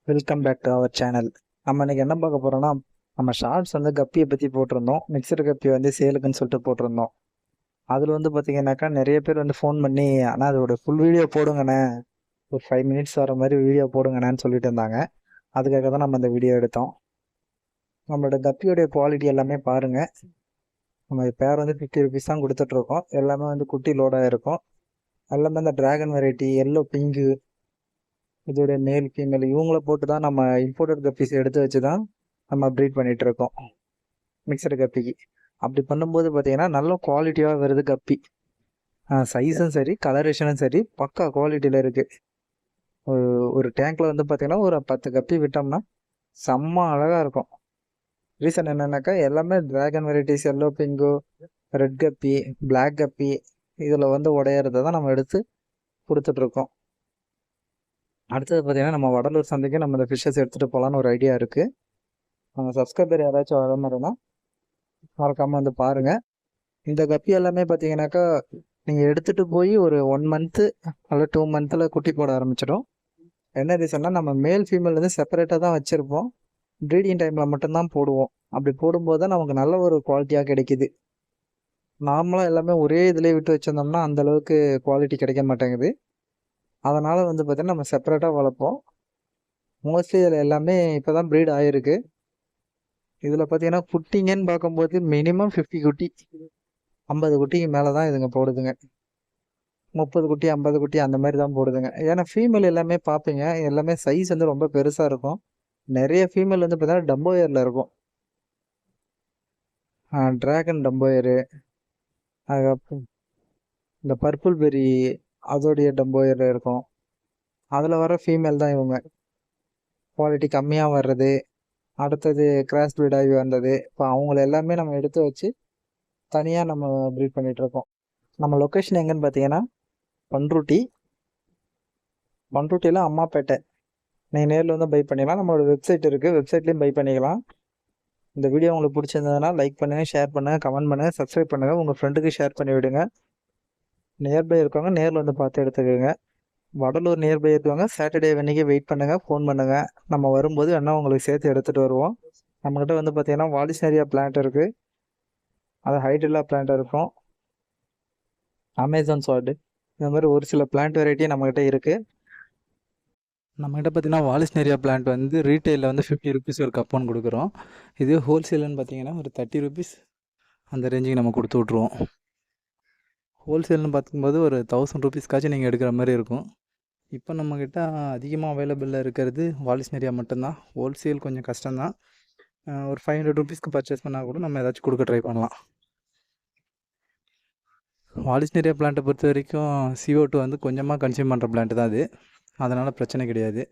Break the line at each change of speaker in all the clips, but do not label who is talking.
Welcome back to our channel. நம்ம இன்னைக்கு என்ன பார்க்க போறோம்னா, நம்ம ஷார்ட்ஸ் வந்து கப்பியை பற்றி போட்டிருந்தோம். மிக்சர் கப்பி வந்து சேலுக்குன்னு சொல்லிட்டு போட்டிருந்தோம். அதில் வந்து பார்த்தீங்கன்னாக்கா நிறைய பேர் வந்து ஃபோன் பண்ணி, ஆனால் அதோட ஃபுல் வீடியோ போடுங்கண்ணே, ஒரு 5 மினிட்ஸ் வர மாதிரி வீடியோ போடுங்கண்ணேன்னு சொல்லிட்டு இருந்தாங்க. அதுக்காக தான் நம்ம இந்த வீடியோ எடுத்தோம். நம்மளோட கப்பியோடைய குவாலிட்டி எல்லாமே பாருங்க. நம்ம பேர் வந்து 50 ருபீஸ் தான் கொடுத்துட்ருக்கோம். எல்லாமே வந்து குட்டி லோடாக இருக்கும். எல்லாமே இந்த டிராகன் வெரைட்டி, எல்லோ பிங்கு, இதோடைய மேல் ஃபீமேல் இவங்கள போட்டு தான் நம்ம இம்போர்ட்டட் கப்பீஸ் எடுத்து வச்சு தான் நம்ம ப்ரீட் பண்ணிட்டு இருக்கோம் மிக்சடு கப்பிக்கு. அப்படி பண்ணும்போது பார்த்தீங்கன்னா நல்ல குவாலிட்டியாக வருது கப்பி. சைஸும் சரி கலரேஷனும் சரி பக்கா குவாலிட்டியில் இருக்குது. ஒரு டேங்க்கில் வந்து பார்த்தீங்கன்னா ஒரு 10 கப்பி விட்டோம்னா செம்ம அழகாக இருக்கும். ரீசன் என்னென்னாக்கா எல்லாமே dragon varieties, yellow pink, red கப்பி, பிளாக் கப்பி இதில் வந்து உடையிறத தான் நம்ம எடுத்து கொடுத்துட்ருக்கோம். அடுத்தது பார்த்தீங்கன்னா நம்ம வடலூர் சந்தைக்கு நம்ம இந்த ஃபிஷ்ஷஸ் எடுத்துகிட்டு போகலான்னு ஒரு ஐடியா இருக்குது. நம்ம சப்ஸ்கிரைபர் யாராச்சும் வர மாதிரினா மறக்காமல் வந்து பாருங்கள். இந்த கப்பி எல்லாமே பார்த்தீங்கன்னாக்கா நீங்கள் எடுத்துகிட்டு போய் ஒரு 1 மந்த்து அல்ல 2 மந்த்தில் குட்டி போட ஆரம்பிச்சிடும். என்ன ரீசன்னா நம்ம மேல் ஃபீமேல் வந்து செப்பரேட்டாக தான் வச்சுருப்போம். ப்ரீடிங் டைமில் மட்டும்தான் போடுவோம். அப்படி போடும்போது தான் நமக்கு நல்ல ஒரு குவாலிட்டியாக கிடைக்கிது. நார்மலாக எல்லாமே ஒரே இதிலே விட்டு வச்சுருந்தோம்னா அந்தளவுக்கு குவாலிட்டி கிடைக்க மாட்டேங்குது. அதனால் வந்து பார்த்திங்கன்னா நம்ம செப்பரேட்டாக வளர்ப்போம். மோஸ்ட்லி இதில் எல்லாமே இப்போ தான் ப்ரீட் ஆகிருக்கு. இதில் பார்த்தீங்கன்னா குட்டிங்கன்னு பார்க்கும்போது மினிமம் 50 குட்டி, 50 குட்டிக்கு மேலே தான் இதுங்க போடுதுங்க. 30 குட்டி 50 குட்டி அந்த மாதிரி தான் போடுதுங்க. ஏன்னா ஃபீமேல் எல்லாமே பார்ப்பீங்க, எல்லாமே சைஸ் வந்து ரொம்ப பெருசாக இருக்கும். நிறைய ஃபீமேல் வந்து பார்த்தீங்கன்னா டம்போயரில் இருக்கும். ட்ராகன் டம்போயரு, அதுக்கப்புறம் இந்த பர்பிள் பெரி அதோடைய டம்போயர் இருக்கும். அதில் வர ஃபீமேல் தான் இவங்க. குவாலிட்டி கம்மியாக வர்றது, அடுத்தது கிராஸ் ப்ரீட் ஆகி வந்தது. இப்போ அவங்கள எல்லாமே நம்ம எடுத்து வச்சு தனியாக நம்ம ப்ரீட் பண்ணிகிட்ருக்கோம். நம்ம லொக்கேஷன் எங்கேன்னு பார்த்தீங்கன்னா பண்ருட்டியில் அம்மாப்பேட்டை. நீங்கள் நேரில் வந்து பை பண்ணிக்கலாம். நம்மளோட வெப்சைட் இருக்குது, வெப்சைட்லேயும் பை பண்ணிக்கலாம். இந்த வீடியோ உங்களுக்கு பிடிச்சிருந்ததுன்னா லைக் பண்ணுங்கள், ஷேர் பண்ணுங்கள், கமெண்ட் பண்ணுங்கள், சப்ஸ்கிரைப் பண்ணுங்கள். உங்கள் ஃப்ரெண்டுக்கு ஷேர் பண்ணி விடுங்க. நியர்பை இருக்கவங்க நேரில் வந்து பார்த்து எடுத்துக்கோங்க. வடலூர் நியர்பை இருக்கவங்க சாட்டர்டே அன்றைக்கி வெயிட் பண்ணுங்கள், ஃபோன் பண்ணுங்கள். நம்ம வரும்போது வேணா உங்களுக்கு சேர்த்து எடுத்துகிட்டு வருவோம். நம்மக்கிட்ட வந்து பார்த்தீங்கன்னா வாலிஸ்னரியா பிளான்ட் இருக்குது, அது ஹைட்ரில்லா பிளான்ட் இருக்கும், அமேசான் ஸ்வார்டு, இந்த மாதிரி ஒரு சில பிளான்ட் வெரைட்டி நம்மக்கிட்ட இருக்குது. நம்மகிட்ட பார்த்தீங்கன்னா வாலிஸ்னரியா பிளான்ட் வந்து ரீட்டெயிலில் வந்து 50 ருபீஸ் ஒரு கப்போன்னு கொடுக்குறோம். இது ஹோல்சேல்னு பார்த்தீங்கன்னா ஒரு 30 ருபீஸ் அந்த ரேஞ்சுக்கு நம்ம கொடுத்து விட்ருவோம். ஹோல்சேல்னு பார்க்கும்போது ஒரு 1000 ருபீஸ்க்காச்சும் நீங்கள் எடுக்கிற மாதிரி இருக்கும். இப்போ நம்மக்கிட்ட அதிகமாக அவைலபிளில் இருக்கிறது வாலிஸ்னரியா மட்டும்தான். ஹோல்சேல் கொஞ்சம் கஷ்டம்தான். ஒரு 500 ருபீஸ்க்கு பர்ச்சேஸ் பண்ணால் கூட நம்ம ஏதாச்சும் கொடுக்க ட்ரை பண்ணலாம். வாலிஸ்னரியா பிளான்ட்டை பொறுத்த வரைக்கும் CO2 வந்து கொஞ்சமாக கன்சியூம் பண்ணுற பிளான்ட் தான் அது. அதனால் பிரச்சனை கிடையாது.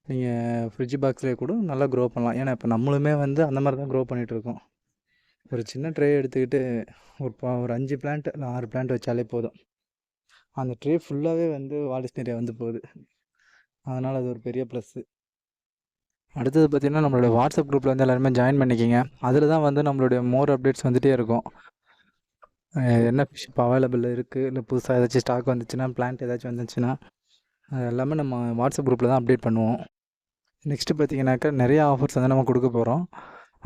நீங்கள் ஃப்ரிட்ஜ் பாக்ஸ்லேயே கூட நல்லா க்ரோ பண்ணலாம். ஏன்னா இப்போ நம்மளுமே வந்து அந்த மாதிரி தான் க்ரோ பண்ணிகிட்ருக்கோம். ஒரு சின்ன ட்ரே எடுத்துக்கிட்டு ஒரு 5 பிளான்ட் இல்லை 6 பிளான்ட் வச்சாலே போதும். அந்த ட்ரே ஃபுல்லாகவே வந்து வாலிஸ்னரியா வந்து போகுது. அதனால் அது ஒரு பெரிய ப்ளஸ்ஸு. அடுத்தது பார்த்திங்கன்னா நம்மளோட வாட்ஸ்அப் குரூப்பில் வந்து எல்லாருமே ஜாயின் பண்ணிக்கிங்க. அதில் தான் வந்து நம்மளுடைய மோர் அப்டேட்ஸ் வந்துகிட்டே இருக்கும். என்ன ஃபிஷ் இப்போ அவைலபிள் இருக்குது, இல்லை புதுசாக ஏதாச்சும் ஸ்டாக் வந்துச்சுன்னா, பிளான்ட் ஏதாச்சும் வந்துச்சுன்னா அது எல்லாமே நம்ம வாட்ஸ்அப் குரூப்பில் தான் அப்டேட் பண்ணுவோம். நெக்ஸ்ட்டு பார்த்திங்கனாக்கா நிறையா ஆஃபர்ஸ் வந்து நம்ம கொடுக்க போகிறோம்.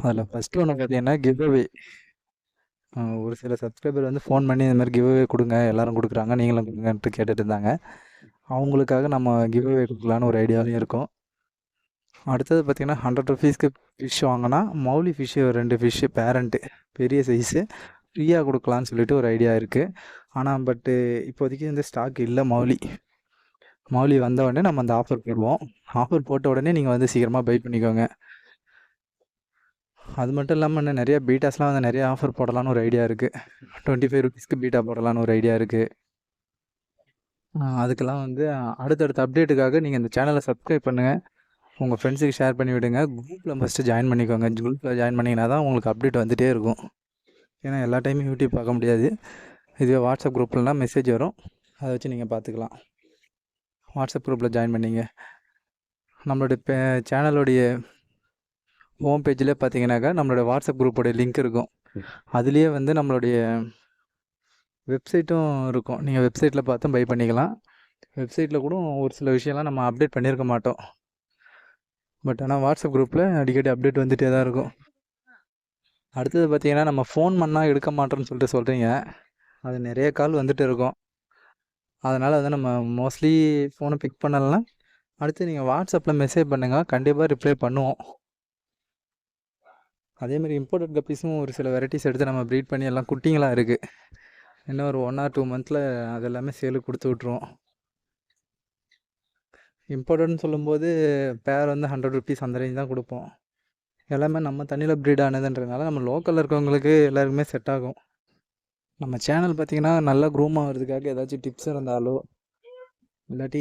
அதில் ஃபஸ்ட்டு ஒன்று பார்த்திங்கன்னா கிவ்அவே. ஒரு சில சப்ஸ்கிரைபர் வந்து ஃபோன் பண்ணி இந்த மாதிரி கிவ்அவே கொடுங்க, எல்லோரும் கொடுக்குறாங்க, நீங்களும் கொடுங்கன்ட்டு கேட்டுட்டு இருந்தாங்க. அவங்களுக்காக நம்ம கிவ்அவே கொடுக்கலான்னு ஒரு ஐடியாவிலையும் இருக்கும். அடுத்தது பார்த்திங்கன்னா 100 ருபீஸ்க்கு ஃபிஷ் வாங்கினா மௌலி ஃபிஷ்ஷு 2 ஃபிஷ்ஷு பேரண்ட்டு பெரிய சைஸு ஃப்ரீயாக கொடுக்கலான்னு சொல்லிட்டு ஒரு ஐடியா இருக்குது. ஆனால் பட்டு இப்போதைக்கு வந்து ஸ்டாக் இல்லை. மௌலி வந்த உடனே நம்ம அந்த ஆஃபர் போடுவோம். ஆஃபர் போட்ட உடனே நீங்கள் வந்து சீக்கிரமாக பை பண்ணிக்கோங்க. அது மட்டும் இல்லாமல் இன்னும் நிறையா பீட்டாஸ்லாம் வந்து நிறையா ஆஃபர் போடலான்னு ஒரு ஐடியா இருக்குது. 25 ருபீஸ்க்கு பீட்டா போடலான்னு ஒரு ஐடியா இருக்குது. அதுக்கெல்லாம் வந்து அடுத்தடுத்த அப்டேட்டுக்காக நீங்கள் இந்த சேனலை சப்ஸ்கிரைப் பண்ணுங்கள், உங்கள் ஃப்ரெண்ட்ஸுக்கு ஷேர் பண்ணி விடுங்க. குரூப்பில் ஃபஸ்ட்டு ஜாயின் பண்ணிக்கோங்க. குரூப்பில் ஜாயின் பண்ணிங்கன்னா தான் உங்களுக்கு அப்டேட் வந்துகிட்டே இருக்கும். ஏன்னா எல்லா டைமும் யூடியூப் பார்க்க முடியாது. இதுவே வாட்ஸ்அப் குரூப்லலாம் மெசேஜ் வரும், அதை வச்சு நீங்கள் பார்த்துக்கலாம். வாட்ஸ்அப் குரூப்பில் ஜாயின் பண்ணிங்க. நம்மளுடைய சேனலுடைய ஹோம் பேஜில் பார்த்தீங்கன்னாக்கா நம்மளோட வாட்ஸ்அப் குரூப்போடைய லிங்க் இருக்கும். அதுலேயே வந்து நம்மளுடைய வெப்சைட்டும் இருக்கும். நீங்கள் வெப்சைட்டில் பார்த்து பை பண்ணிக்கலாம்.
வெப்சைட்டில் கூட ஒரு சில விஷயம்லாம் நம்ம அப்டேட் பண்ணியிருக்க மாட்டோம். பட் ஆனால் வாட்ஸ்அப் குரூப்பில் அடிக்கடி அப்டேட் வந்துகிட்டே தான் இருக்கும். அடுத்தது பார்த்தீங்கன்னா, நம்ம ஃபோன் பண்ணால் எடுக்க மாட்டோம்னு சொல்லிட்டு சொல்கிறீங்க. அது நிறைய கால் வந்துட்டு இருக்கும். அதனால் வந்து நம்ம மோஸ்ட்லி ஃபோனை பிக் பண்ணலைன்னா அடுத்து நீங்கள் வாட்ஸ்அப்பில் மெசேஜ் பண்ணுங்கள், கண்டிப்பாக ரிப்ளை பண்ணுவோம். அதேமாதிரி இம்போர்ட்டட் கப்பீஸும் ஒரு சில வெரைட்டிஸ் எடுத்து நம்ம ப்ரீட் பண்ணி எல்லாம் குட்டிங்களாக இருக்குது. இன்னும் ஒரு 1 or 2 மந்த்தில் அது எல்லாமே சேலுக்கு கொடுத்து விட்ருவோம். இம்போர்ட்டட்னு சொல்லும்போது பேர் வந்து 100 ருபீஸ் அந்த ரேஞ்ச் தான் கொடுப்போம். எல்லாமே நம்ம தண்ணியில் ப்ரீட் ஆனதுன்றதுனால நம்ம லோக்கலில் இருக்கவங்களுக்கு எல்லாருக்குமே செட் ஆகும். நம்ம சேனல் பார்த்திங்கன்னா நல்லா க்ரூம் ஆகிறதுக்காக ஏதாச்சும் டிப்ஸ் இருந்தாலோ இல்லாட்டி